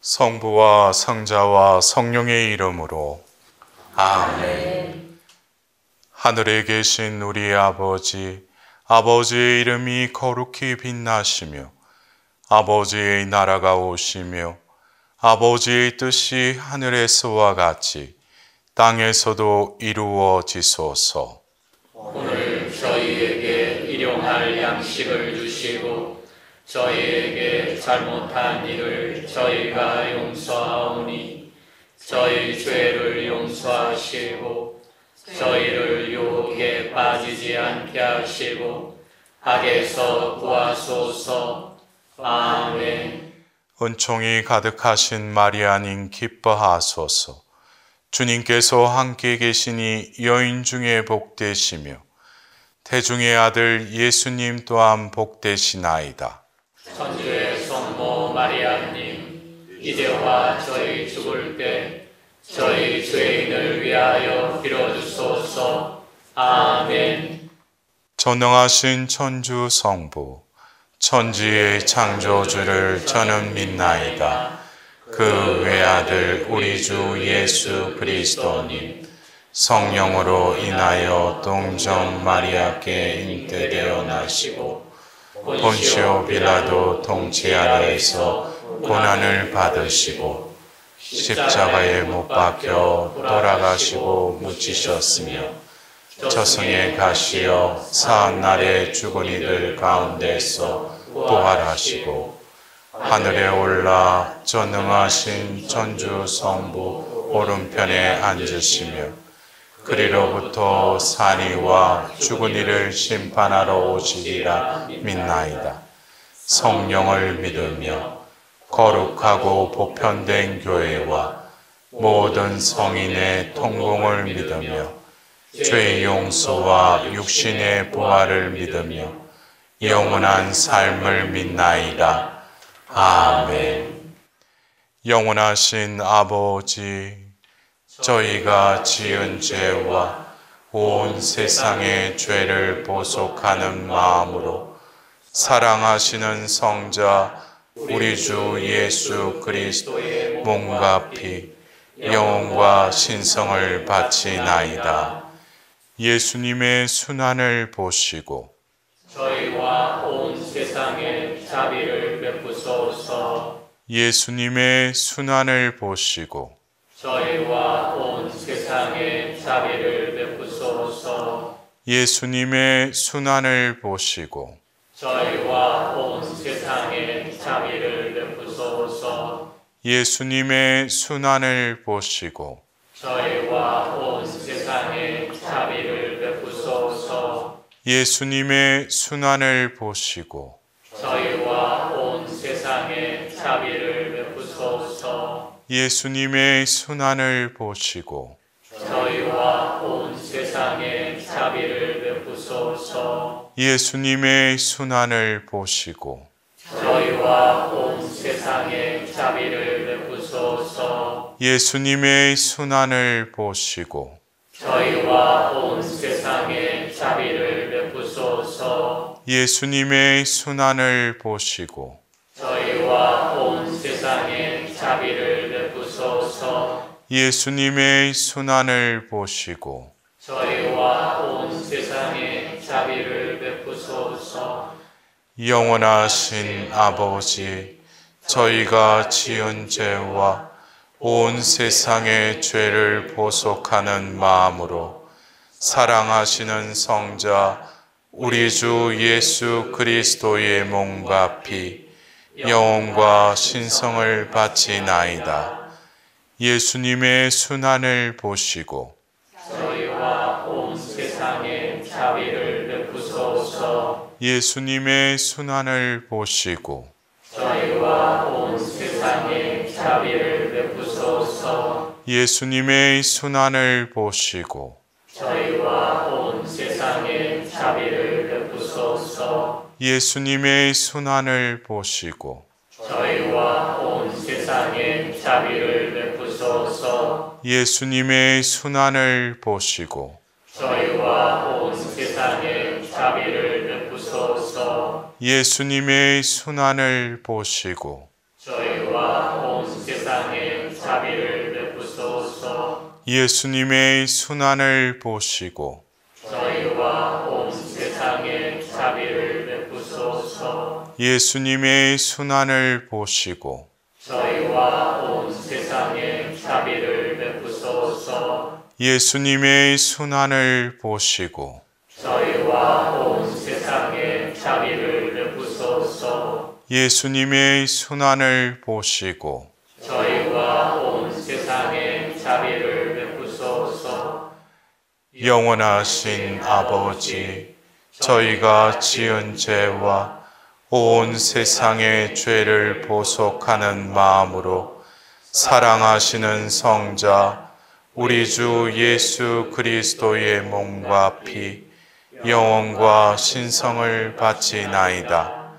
성부와 성자와 성령의 이름으로 아멘. 하늘에 계신 우리 아버지, 아버지의 이름이 거룩히 빛나시며 아버지의 나라가 오시며 아버지의 뜻이 하늘에서와 같이 땅에서도 이루어지소서. 오늘 저희에게 일용할 양식을 주시고 저희에게 잘못한 일을 저희가 용서하오니 저희 죄를 용서하시고 저희를 유혹에 빠지지 않게 하시고 악에서 구하소서. 아멘. 은총이 가득하신 마리아님 기뻐하소서. 주님께서 함께 계시니 여인 중에 복되시며 태중의 아들 예수님 또한 복되시나이다. 천주의 성모 마리아님, 이제와 저희 죽을 때 저희 죄인을 위하여 빌어주소서. 아멘. 전능하신 천주 성부, 천지의 창조주를 저는 믿나이다. 그 외아들 우리 주 예수 그리스도님, 성령으로 인하여 동정 마리아께 잉태되어 나시고 본시오 빌라도 통치 아래에서 고난을 받으시고 십자가에 못 박혀 돌아가시고 묻히셨으며 저승에 가시어 사흘날에 죽은 이들 가운데서 부활하시고 하늘에 올라 전능하신 천주 성부 오른편에 앉으시며 그리로부터 산이와 죽은 이를 심판하러 오시리라 믿나이다. 성령을 믿으며 거룩하고 보편된 교회와 모든 성인의 통공을 믿으며 죄의 용서와 육신의 부활을 믿으며 영원한 삶을 믿나이다. 아멘. 영원하신 아버지, 저희가 지은 죄와 온 세상의 죄를 보속하는 마음으로 사랑하시는 성자 우리 주 예수 그리스도의 몸과 피, 영혼과 신성을 바치나이다. 예수님의 순환을 보시고 저희와 온 세상에 자비를 베푸소서. 예수님의 순환을 보시고 저희와 온 세상에 자비를 베푸소서. 예수님의 순환을 보시고 저희와 온 세상에 자비를 베푸소서. 예수님의 순환을 보시고 저희와 온 세상에 자비를 베푸소서. 예수님의 순환을 보시고 저희와 온 세상에 자비를 베푸소서. 예수님의 순환을 보시고 저희와 온 세상에 자비를 베푸소서. 예수님의 순환을 보시고 저희와 온 세상에 자비를 베푸소서. 예수님의 순환을 보시고 저희와 온 세상에 자비를 베푸소서. 예수님의 순환을 보시고 저희와 온 세상에 자비를 베푸소서. 예수님의 순환을 보시고 저희와 온 세상에 자비를 베푸소서. 영원하신 아버지, 저희가 지은 죄와 온 세상의 죄를 보속하는 마음으로 사랑하시는 성자 우리 주 예수 그리스도의 몸과 피, 영혼과 신성을 바치나이다. 예수님의 순환을 보시고 저희와 온 세상에 자비를 베푸소서. 예수님의 순환을 보시고 저희와 온 세상에 자비를 베푸소서. 예수님의 순환을 보시고 저희와 온 세상에 자비를 베푸소서. 예수님의 순환을 보시고 저희와 온 세상에 자비를 베푸소서. 예수님의 순환을 보시고 저희와 온 세상에 자비를 베푸소서. 예수님의 순환을 보시고 저희와 온 세상에 예수님의 순환을 보시고 저희와 온 세상에 자비를 베푸소서. 예수님의 순환을 보시고 저희와 온 세상에 자비를 베푸소서. 예수님의 순환을 보시고 저희와 온 세상에 자비를 베푸소서. 예수님의 순환을 보시고 저희와 온 세상에 자비를 베푸소서. 영원하신 아버지, 저희가 지은 죄와 온 세상의 죄를 보속하는 마음으로 사랑하시는 성자 우리 주 예수 그리스도의 몸과 피, 영혼과 신성을 바치나이다.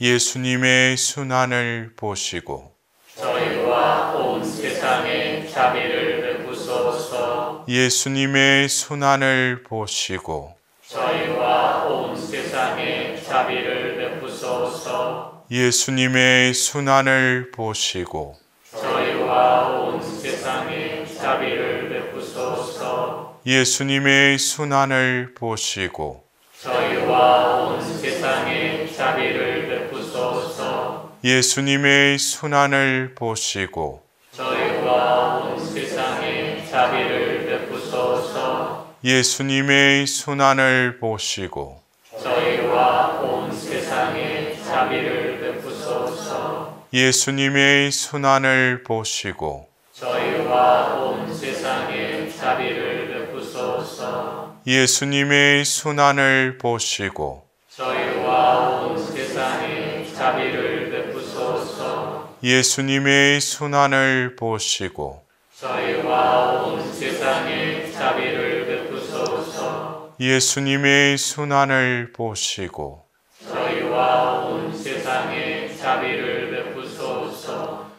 예수님의 순환을 보시고 저희와 온 세상에 자비를 베푸소서. 예수님의 순환을 보시고 저희와 온 세상에 자비를 베푸소서. 예수님의 순환을 보시고 저희와 온 세상에 자비를 베푸소서. 예수님의 순환을 보시고 저희와 온 세상에 자비를 베푸소서. 예수님의 순환을 보시고 저희와 온 세상에 자비를 베푸소서. 예수님의 순환을 보시고 저희와 온 세상에 자비를 베푸소서. 예수님의 순환을 보시고 저희와 온 세상에 자비를 베푸소서. 예수님의 순환을 보시고 저희와 온 세상에 자비를 베푸소서. 예수님의 순환을 보시고 저희와 온 세상에 자비를 베푸소서. 예수님의 순환을 보시고 저희와 온 세상에 자비를 베푸소서.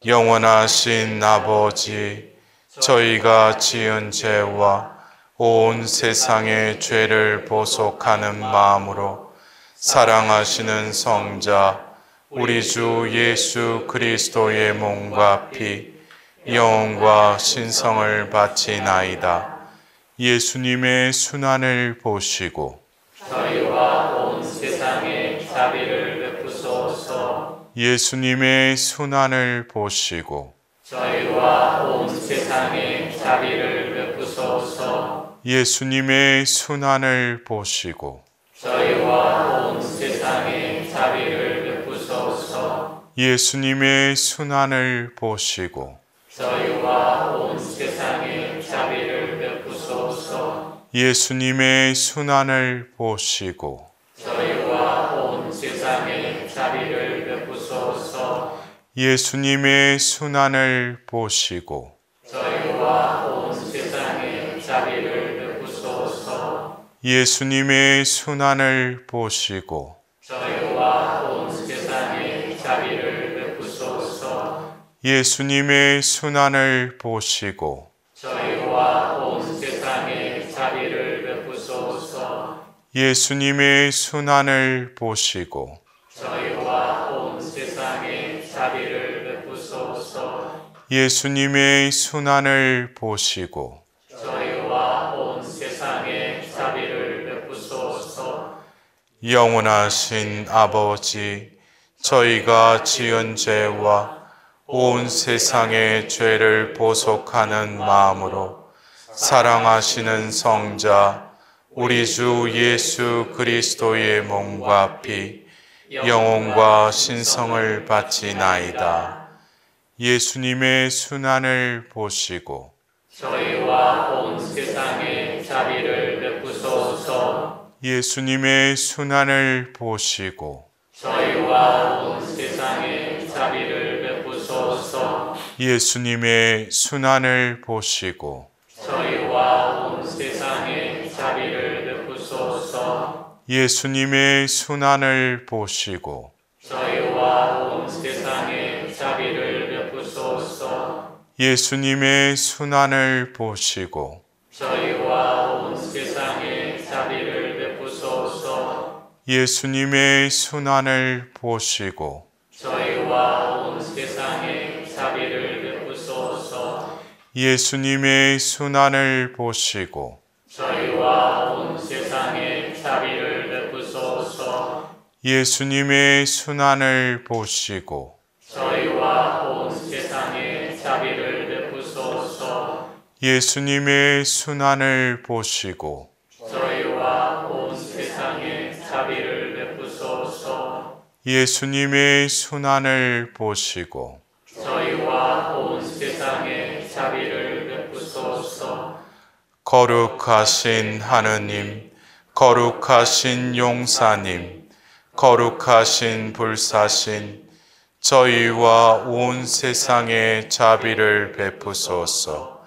영원하신 아버지, 저희가 지은 죄와 온 세상의 죄를 보속하는 마음으로 사랑하시는 성자 우리 주 예수 그리스도의 몸과 피, 영혼과 신성을 바치나이다. 예수님의 순환을 보시고 저희와 온 세상에 자비를 베푸소서. 예수님의 순환을 보시고 저희와 온 세상에 자비를 베푸소서. 예수님의 순환을 보시고 저희와 온 세상에 자비를 베푸소서. 예수님의 순환을 보시고 저희와 온 세상에 자비를 베푸소서. 예수님의 순환을 보시고 저희와 온 세상에 자비를 베푸소서. 예수님의 순환을 보시고 저희와 온 세상에 자비를 베푸소서. 예수님의 순환을 보시고 저희와 온 세상에 자비를 베푸소서. 예수님의 순환을 보시고 저희와 온 세상에 자비를 베푸소서. 예수님의 순환을 보시고 저희와 온 세상에 자비를 베푸소서. 예수님의 순환을 보시고 저희와 온 세상에 자비를 베푸소서. 영원하신 아버지, 저희가 지은 죄와 온 세상의 죄를 보속하는 마음으로 사랑하시는 성자 우리 주 예수 그리스도의 몸과 피, 영혼과 신성을 바치나이다. 예수님의 순환을 보시고 저희와 온 세상에 자비를 베푸소서. 예수님의 순환을 보시고 저희와 온 세상에 자비를 베푸소서. 예수님의 순환을 보시고 저희와 온 세상에 자비를 베푸소서. 예수님의 순환을 보시고 저희와 온 세상에 자비를 베푸소서. 예수님의 순환을 보시고 저희와 온 세상에 자비를 베푸소서. 예수님의 순환을 보시고 저희와 온 세상에 자비를 베푸소서. 예수님의 순환을 보시고 저희와 온 세상에 자비를 베푸소서. 예수님의 순환을 보시고 저희와 온 세상에 자비를 베푸소서. 예수님의 순환을 보시고 저희와 온 세상에 자비를 베푸소서. 예수님의 순환을 보시고 저희와 온 세상에 자비를 베푸소서. 거룩하신 하느님, 거룩하신 용사님, 거룩하신 불사신, 저희와 온 세상에 자비를 베푸소서.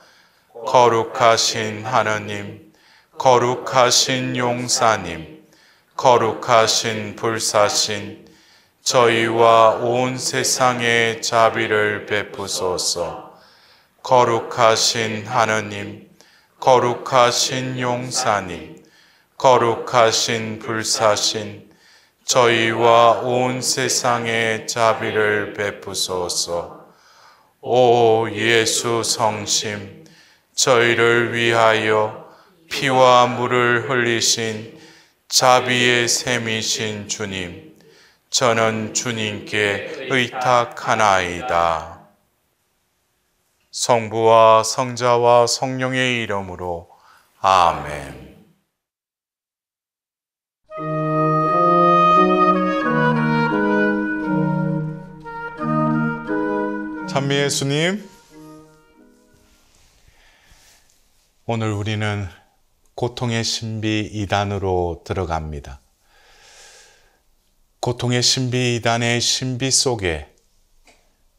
거룩하신 하느님, 거룩하신 용사님, 거룩하신 불사신, 저희와 온 세상에 자비를 베푸소서. 거룩하신 하느님, 거룩하신 용사님, 거룩하신 불사신, 저희와 온 세상에 자비를 베푸소서. 오 예수 성심, 저희를 위하여 피와 물을 흘리신 자비의 샘이신 주님, 저는 주님께 의탁하나이다. 성부와 성자와 성령의 이름으로 아멘. 찬미 예수님, 오늘 우리는 고통의 신비 2단으로 들어갑니다. 고통의 신비 2단의 신비 속에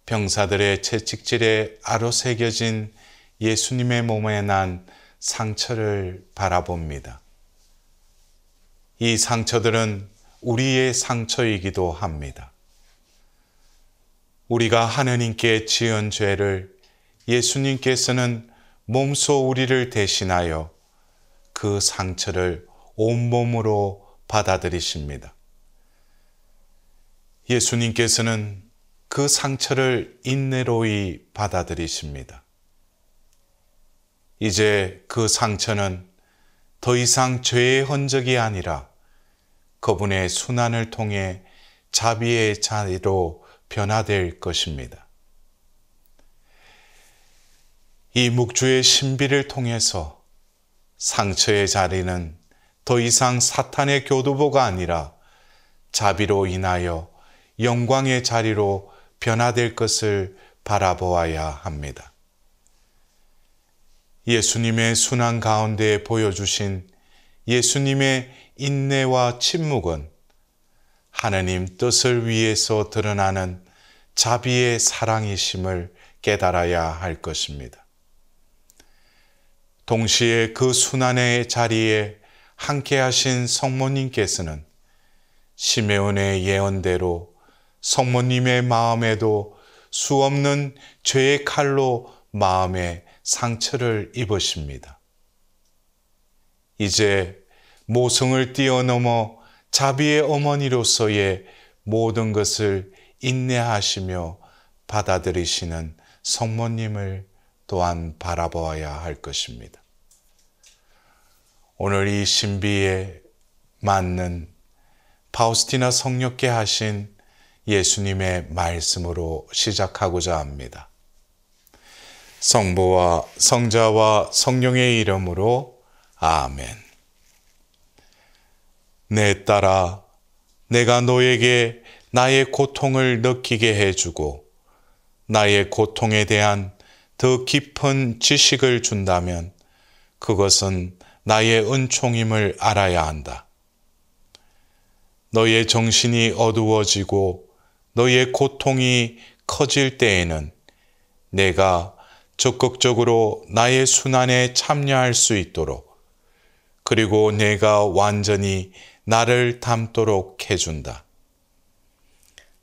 병사들의 채찍질에 아로새겨진 예수님의 몸에 난 상처를 바라봅니다. 이 상처들은 우리의 상처이기도 합니다. 우리가 하느님께 지은 죄를 예수님께서는 몸소 우리를 대신하여 그 상처를 온몸으로 받아들이십니다. 예수님께서는 그 상처를 인내로이 받아들이십니다. 이제 그 상처는 더 이상 죄의 흔적이 아니라 그분의 순환을 통해 자비의 자리로 변화될 것입니다. 이 묵주의 신비를 통해서 상처의 자리는 더 이상 사탄의 교두보가 아니라 자비로 인하여 영광의 자리로 변화될 것을 바라보아야 합니다. 예수님의 순환 가운데 보여주신 예수님의 인내와 침묵은 하느님 뜻을 위해서 드러나는 자비의 사랑이심을 깨달아야 할 것입니다. 동시에 그 순환의 자리에 함께하신 성모님께서는 시메온의 예언대로 성모님의 마음에도 수없는 죄의 칼로 마음에 상처를 입으십니다. 이제 모성을 뛰어넘어 자비의 어머니로서의 모든 것을 인내하시며 받아들이시는 성모님을 또한 바라보아야 할 것입니다. 오늘 이 신비에 맞는 파우스티나 성녀께 하신 예수님의 말씀으로 시작하고자 합니다. 성부와 성자와 성령의 이름으로 아멘. 내 딸아, 내가 너에게 나의 고통을 느끼게 해주고 나의 고통에 대한 더 깊은 지식을 준다면 그것은 나의 은총임을 알아야 한다. 너의 정신이 어두워지고 너의 고통이 커질 때에는 내가 적극적으로 나의 순환에 참여할 수 있도록, 그리고 내가 완전히 나를 담도록 해준다.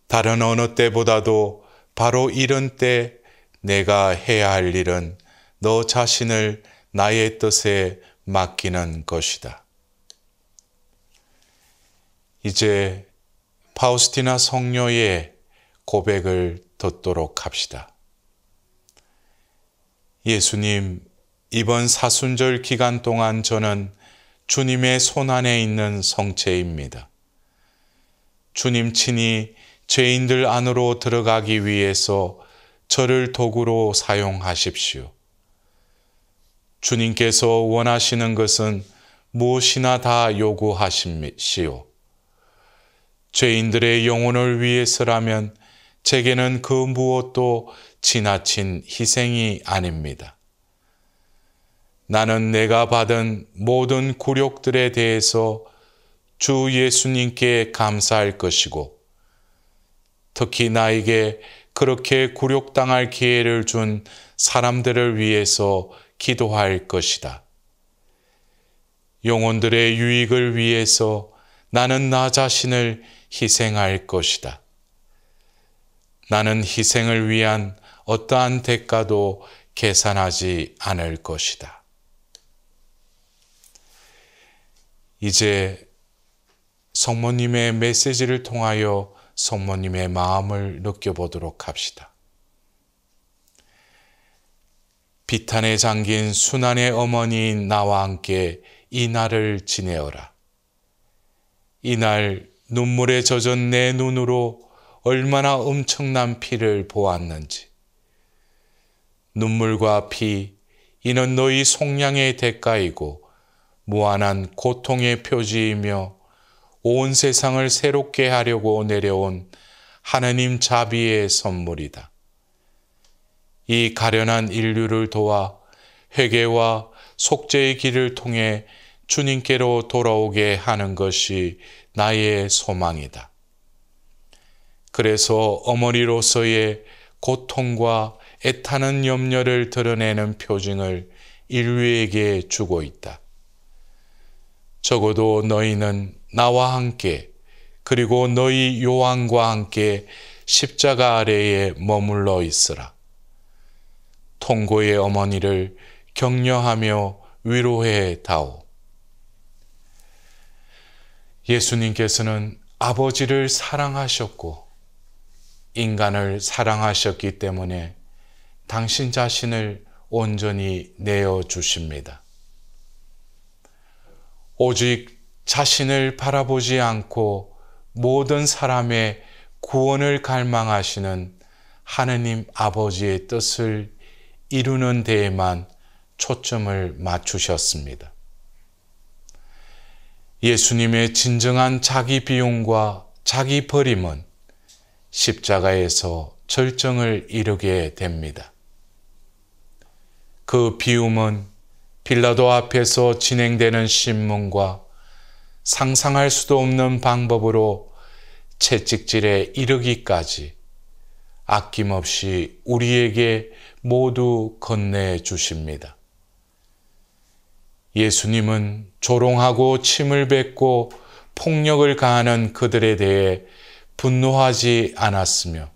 다른 어느 때보다도 바로 이런 때 내가 해야 할 일은 너 자신을 나의 뜻에 맡기는 것이다. 이제 파우스티나 성녀의 고백을 듣도록 합시다. 예수님, 이번 사순절 기간 동안 저는 주님의 손 안에 있는 성체입니다. 주님 친히 죄인들 안으로 들어가기 위해서 저를 도구로 사용하십시오. 주님께서 원하시는 것은 무엇이나 다 요구하십시오. 죄인들의 영혼을 위해서라면 제게는 그 무엇도 지나친 희생이 아닙니다. 나는 내가 받은 모든 굴욕들에 대해서 주 예수님께 감사할 것이고, 특히 나에게 그렇게 굴욕당할 기회를 준 사람들을 위해서 기도할 것이다. 영혼들의 유익을 위해서 나는 나 자신을 희생할 것이다. 나는 희생을 위한 어떠한 대가도 계산하지 않을 것이다. 이제 성모님의 메시지를 통하여 성모님의 마음을 느껴보도록 합시다. 비탄에 잠긴 순환의 어머니인 나와 함께 이 날을 지내어라. 이날 눈물에 젖은 내 눈으로 얼마나 엄청난 피를 보았는지. 눈물과 피, 이는 너희 속량의 대가이고 무한한 고통의 표지이며 온 세상을 새롭게 하려고 내려온 하느님 자비의 선물이다. 이 가련한 인류를 도와 회개와 속죄의 길을 통해 주님께로 돌아오게 하는 것이 나의 소망이다. 그래서 어머니로서의 고통과 애타는 염려를 드러내는 표징을 인류에게 주고 있다. 적어도 너희는 나와 함께, 그리고 너희 요한과 함께 십자가 아래에 머물러 있으라. 통고의 어머니를 격려하며 위로해 다오. 예수님께서는 아버지를 사랑하셨고 인간을 사랑하셨기 때문에 당신 자신을 온전히 내어주십니다. 오직 자신을 바라보지 않고 모든 사람의 구원을 갈망하시는 하느님 아버지의 뜻을 이루는 데에만 초점을 맞추셨습니다. 예수님의 진정한 자기 비움과 자기 버림은 십자가에서 절정을 이루게 됩니다. 그 비움은 빌라도 앞에서 진행되는 신문과 상상할 수도 없는 방법으로 채찍질에 이르기까지 아낌없이 우리에게 모두 건네주십니다. 예수님은 조롱하고 침을 뱉고 폭력을 가하는 그들에 대해 분노하지 않았으며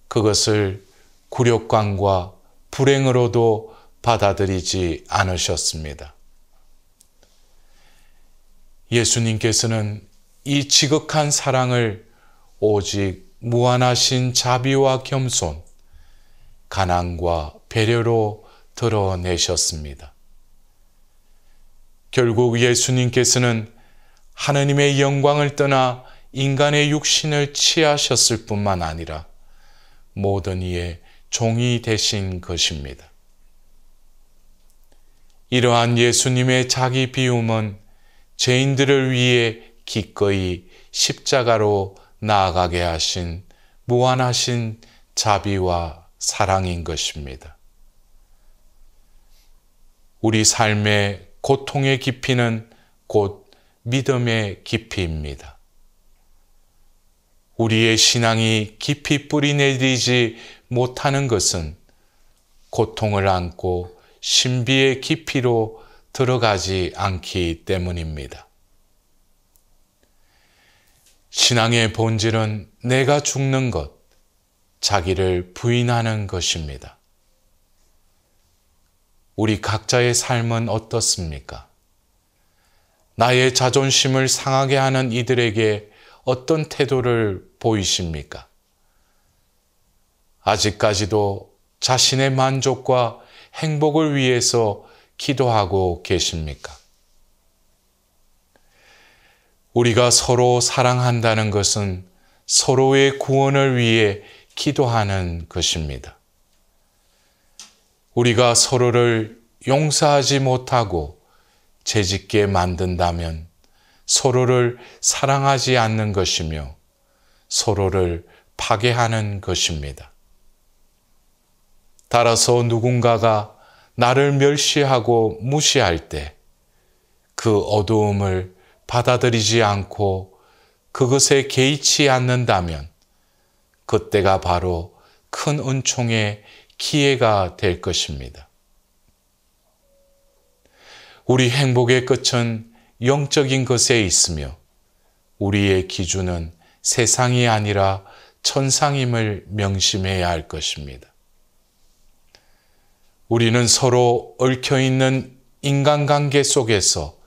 그것을 굴욕감과 불행으로도 받아들이지 않으셨습니다. 예수님께서는 이 지극한 사랑을 오직 무한하신 자비와 겸손, 가난과 배려로 드러내셨습니다. 결국 예수님께서는 하느님의 영광을 떠나 인간의 육신을 취하셨을 뿐만 아니라 모든 이의 종이 되신 것입니다. 이러한 예수님의 자기 비움은 죄인들을 위해 기꺼이 십자가로 나아가게 하신 무한하신 자비와 사랑인 것입니다. 우리 삶의 고통의 깊이는 곧 믿음의 깊이입니다. 우리의 신앙이 깊이 뿌리내리지 못하는 것은 고통을 안고 신비의 깊이로 들어가지 않기 때문입니다. 신앙의 본질은 내가 죽는 것, 자기를 부인하는 것입니다. 우리 각자의 삶은 어떻습니까? 나의 자존심을 상하게 하는 이들에게 어떤 태도를 보이십니까? 아직까지도 자신의 만족과 행복을 위해서 기도하고 계십니까? 우리가 서로 사랑한다는 것은 서로의 구원을 위해 기도하는 것입니다. 우리가 서로를 용서하지 못하고 죄짓게 만든다면 서로를 사랑하지 않는 것이며 서로를 파괴하는 것입니다. 따라서 누군가가 나를 멸시하고 무시할 때 그 어두움을 받아들이지 않고 그것에 개의치 않는다면 그때가 바로 큰 은총의 기회가 될 것입니다. 우리 행복의 끝은 영적인 것에 있으며 우리의 기준은 세상이 아니라 천상임을 명심해야 할 것입니다. 우리는 서로 얽혀있는 인간관계 속에서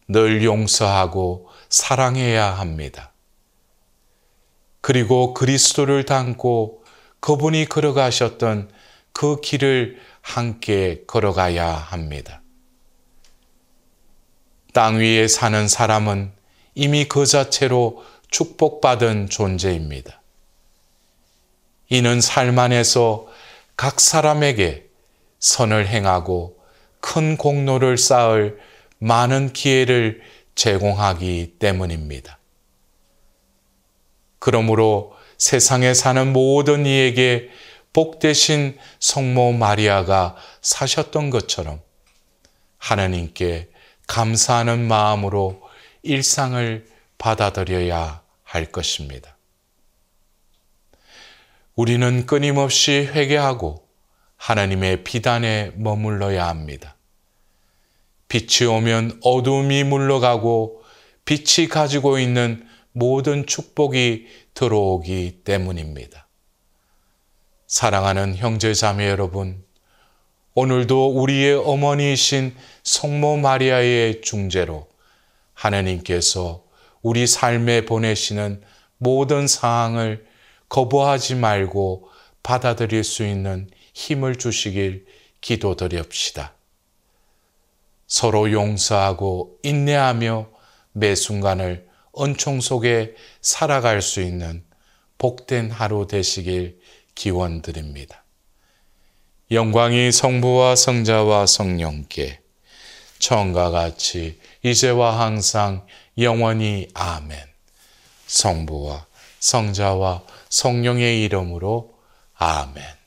늘 용서하고 사랑해야 합니다. 그리고 그리스도를 닮고 그분이 걸어가셨던 그 길을 함께 걸어가야 합니다. 땅 위에 사는 사람은 이미 그 자체로 축복받은 존재입니다. 이는 삶 안에서 각 사람에게 선을 행하고 큰 공로를 쌓을 많은 기회를 제공하기 때문입니다. 그러므로 세상에 사는 모든 이에게 복되신 성모 마리아가 사셨던 것처럼 하나님께 감사하는 마음으로 일상을 받아들여야 할 것입니다. 우리는 끊임없이 회개하고 하나님의 비단에 머물러야 합니다. 빛이 오면 어둠이 물러가고 빛이 가지고 있는 모든 축복이 들어오기 때문입니다. 사랑하는 형제자매 여러분, 오늘도 우리의 어머니이신 성모 마리아의 중재로 하나님께서 우리 삶에 보내시는 모든 상황을 거부하지 말고 받아들일 수 있는 힘을 주시길 기도드립시다. 서로 용서하고 인내하며 매 순간을 은총 속에 살아갈 수 있는 복된 하루 되시길 기원드립니다. 영광이 성부와 성자와 성령께 처음과 같이 이제와 항상 영원히 아멘. 성부와 성자와 성령의 이름으로 아멘.